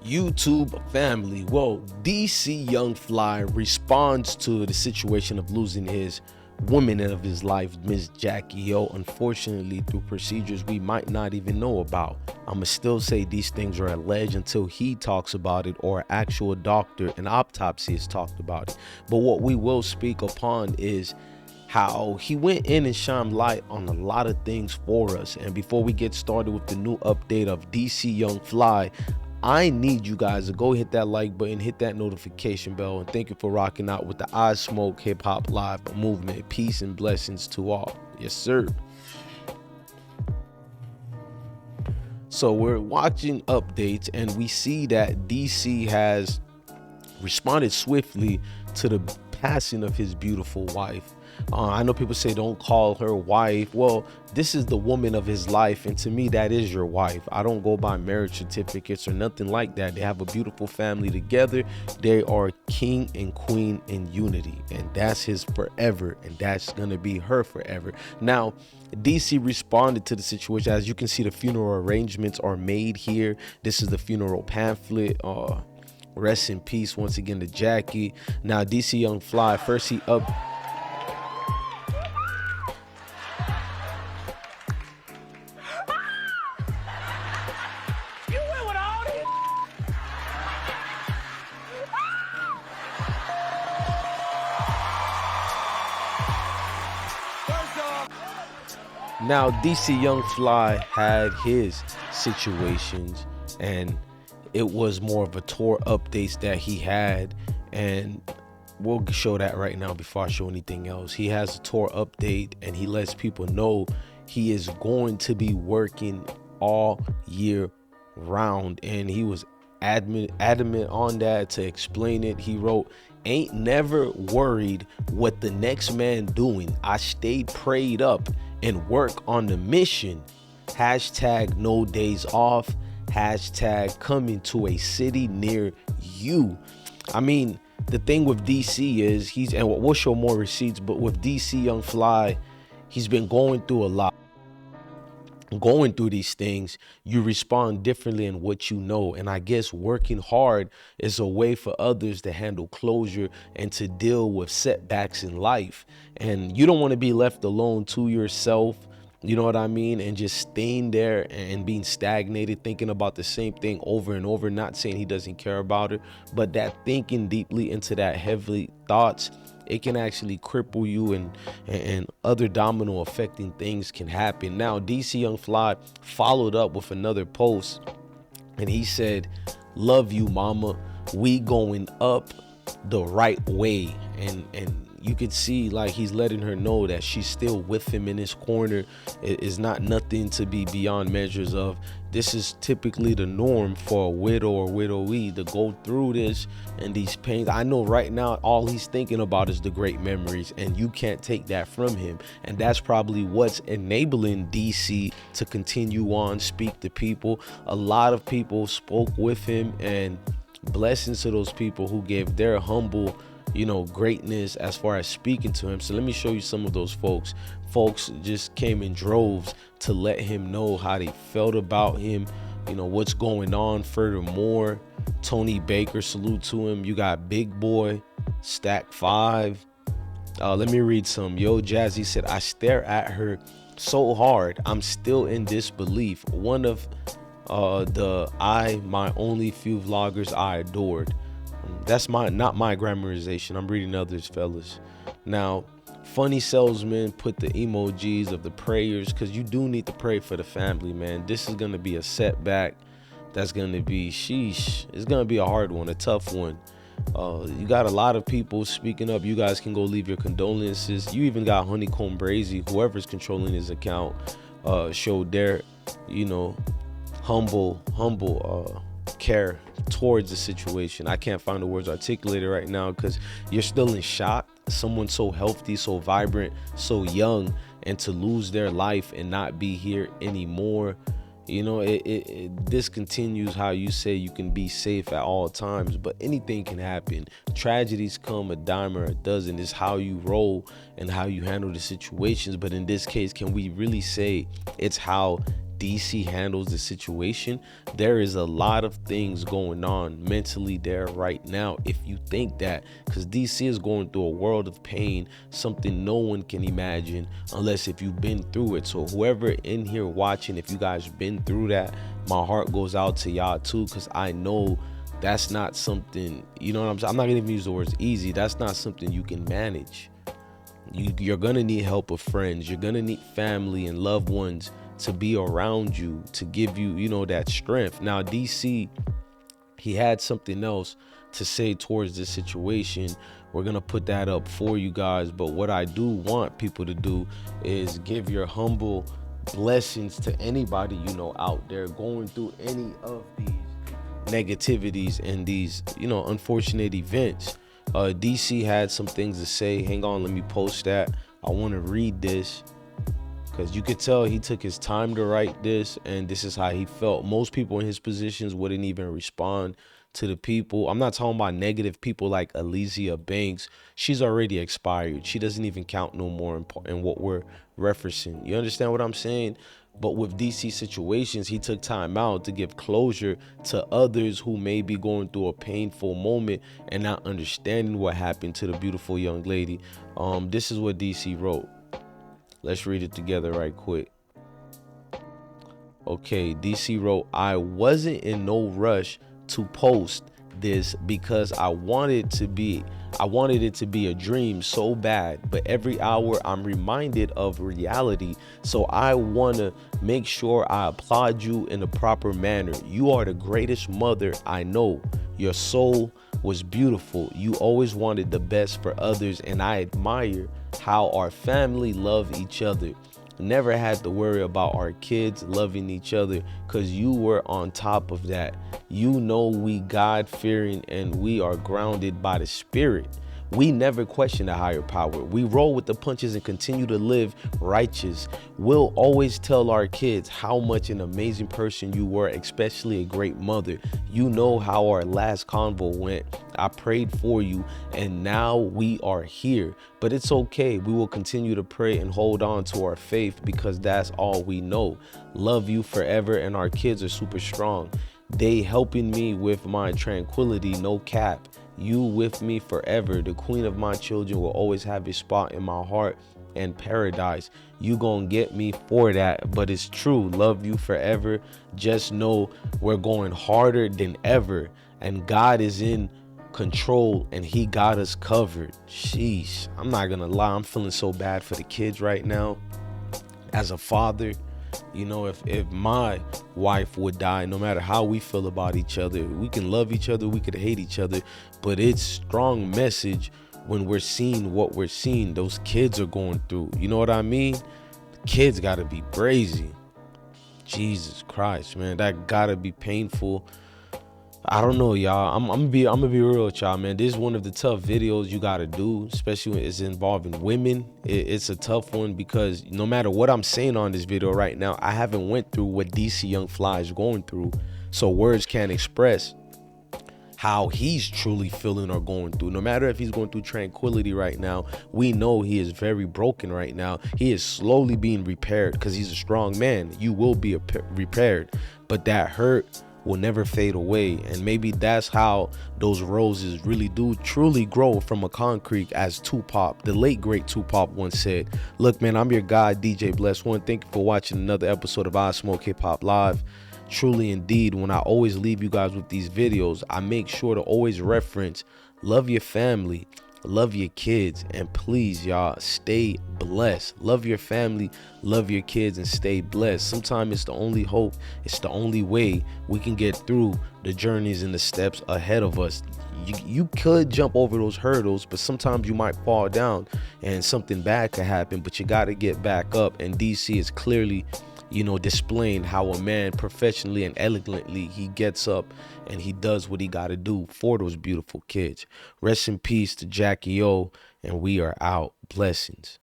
YouTube family. Well, DC Young Fly responds to the situation of losing his woman of his life, Miss Jacky. Yo, unfortunately, through procedures we might not even know about. I'ma still say these things are alleged until he talks about it or an actual doctor, an autopsy has talked about it. But what we will speak upon is how he went in and shined light on a lot of things for us. And before we get started with the new update of DC Young Fly, I need you guys to go hit that like button, hit that notification bell, and thank you for rocking out with the IsmokeHiphop live movement. Peace and blessings to all. Yes, sir. So we're watching updates and we see that DC has responded swiftly to the passing of his beautiful wife. I know people say don't call her wife. Well, this is the woman of his life, and to me that is your wife. I don't go by marriage certificates or nothing like that. They have a beautiful family together. They are king and queen in unity, and that's his forever, and that's gonna be her forever. Now DC responded to the situation. As you can see, the funeral arrangements are made here. This is the funeral pamphlet. Rest in peace once again to Jacky. Now DC Young Fly, first he up. Now DC Young Fly had his situations, and it was more of a tour updates that he had, and we'll show that right now before I show anything else. He has a tour update and he lets people know he is going to be working all year round, and he was adamant on that to explain it. He wrote, "Ain't never worried what the next man doing. I stayed prayed up and work on the mission. Hashtag no days off. Hashtag coming to a city near you." I mean, the thing with DC is and we'll show more receipts, but with DC Young Fly, he's been going through a lot. Going through these things, you respond differently in what you know, and I guess working hard is a way for others to handle closure and to deal with setbacks in life. And you don't want to be left alone to yourself, you know what I mean, and just staying there and being stagnated, thinking about the same thing over and over. Not saying he doesn't care about it, but that thinking deeply into that heavy thoughts, it can actually cripple you, and other domino affecting things can happen. Now DC Young Fly followed up with another post, and he said, "Love you, mama. We going up the right way." And you could see like he's letting her know that she's still with him in his corner. It is not nothing to be beyond measures of. This is typically the norm for a widow or widowee to go through this and these pains. I know right now all he's thinking about is the great memories, and you can't take that from him. And that's probably what's enabling DC to continue on, speak to people. A lot of people spoke with him, and blessings to those people who gave their humble greatness as far as speaking to him. So let me show you some of those folks. Folks just came in droves to let him know how they felt about him, what's going on. Furthermore, Tony Baker, salute to him. You got Big Boy, Stack 5. Let me read some. Yo Jazzy said, "I stare at her so hard, I'm still in disbelief. One of my only few vloggers I adored." That's not my grammarization. I'm reading others, fellas. Now, Funny Salesman put the emojis of the prayers, because you do need to pray for the family, man. This is going to be a setback. That's going to be, sheesh. It's going to be a hard one, a tough one. You got a lot of people speaking up. You guys can go leave your condolences. You even got Honeycomb Brazy, whoever's controlling his account, showed their, humble care towards the situation. I can't find the words articulated right now because you're still in shock. Someone so healthy, so vibrant, so young, and to lose their life and not be here anymore. This continues how you say you can be safe at all times, but anything can happen. Tragedies come a dime or a dozen. It's how you roll and how you handle the situations. But in this case, can we really say it's how DC handles the situation, there is a lot of things going on mentally there right now. If you think that, because DC is going through a world of pain, something no one can imagine unless if you've been through it. So whoever in here watching, if you guys been through that, my heart goes out to y'all too, because I know that's not something, you know what I'm saying? I'm not gonna even use the words easy. That's not something you can manage. You're gonna need help of friends. You're gonna need family and loved ones to be around you, to give you, you know, that strength. Now, DC, he had something else to say towards this situation. We're gonna put that up for you guys. But what I do want people to do is give your humble blessings to anybody you know out there going through any of these negativities and these, you know, unfortunate events. DC had some things to say. Hang on, let me post that. I want to read this because you could tell he took his time to write this, and this is how he felt. Most people in his positions wouldn't even respond to the people. I'm not talking about negative people like Elysia Banks. She's already expired. She doesn't even count no more in what we're referencing. You understand what I'm saying? But with DC situations, he took time out to give closure to others who may be going through a painful moment and not understanding what happened to the beautiful young lady. This is what DC wrote. Let's read it together right quick. Okay, DC wrote, I wasn't in no rush to post this because I wanted it to be a dream so bad, but every hour I'm reminded of reality. So I want to make sure I applaud you in the proper manner. You are the greatest mother I know. Your soul was beautiful. You always wanted the best for others, and I admire how our family love each other. Never had to worry about our kids loving each other because you were on top of that. You know we God-fearing and we are grounded by the Spirit. We never question a higher power. We roll with the punches and continue to live righteous. We'll always tell our kids how much an amazing person you were, especially a great mother. You know how our last convo went. I prayed for you and now we are here. But it's okay. We will continue to pray and hold on to our faith because that's all we know. Love you forever, and our kids are super strong. They helping me with my tranquility, no cap. You with me forever. The queen of my children will always have a spot in my heart and paradise. You gonna get me for that, but it's true. Love you forever. Just know we're going harder than ever, and God is in control and he got us covered. Sheesh, I'm not gonna lie, I'm feeling so bad for the kids right now. As a father, you know, if my wife would die, no matter how we feel about each other, we can love each other, we could hate each other, but it's strong message when we're seeing what we're seeing those kids are going through. You know what I mean? The kids gotta be crazy. Jesus Christ, man, that gotta be painful. I don't know, y'all. I'm gonna be real with y'all, man. This is one of the tough videos you gotta do, especially when it's involving women. It's a tough one because no matter what I'm saying on this video right now, I haven't went through what DC Young Fly is going through, so words can't express how he's truly feeling or going through. No matter if he's going through tranquility right now, we know he is very broken right now. He is slowly being repaired because he's a strong man. You will be repaired, but that hurt will never fade away. And maybe that's how those roses really do truly grow from a concrete, as Tupac, the late great Tupac, once said. Look, man, I'm your guy, DJ Bless One. Thank you for watching another episode of IsmokeHiphop Live. Truly indeed, when I always leave you guys with these videos, I make sure to always reference love your family, love your kids, and please, y'all, stay blessed. Love your family, love your kids, and stay blessed. Sometimes it's the only hope, it's the only way we can get through the journeys and the steps ahead of us. You could jump over those hurdles, but sometimes you might fall down and something bad could happen, but you got to get back up. And DC is clearly, you know, displaying how a man professionally and elegantly he gets up and he does what he got to do for those beautiful kids. Rest in peace to Jacky, and we are out. Blessings.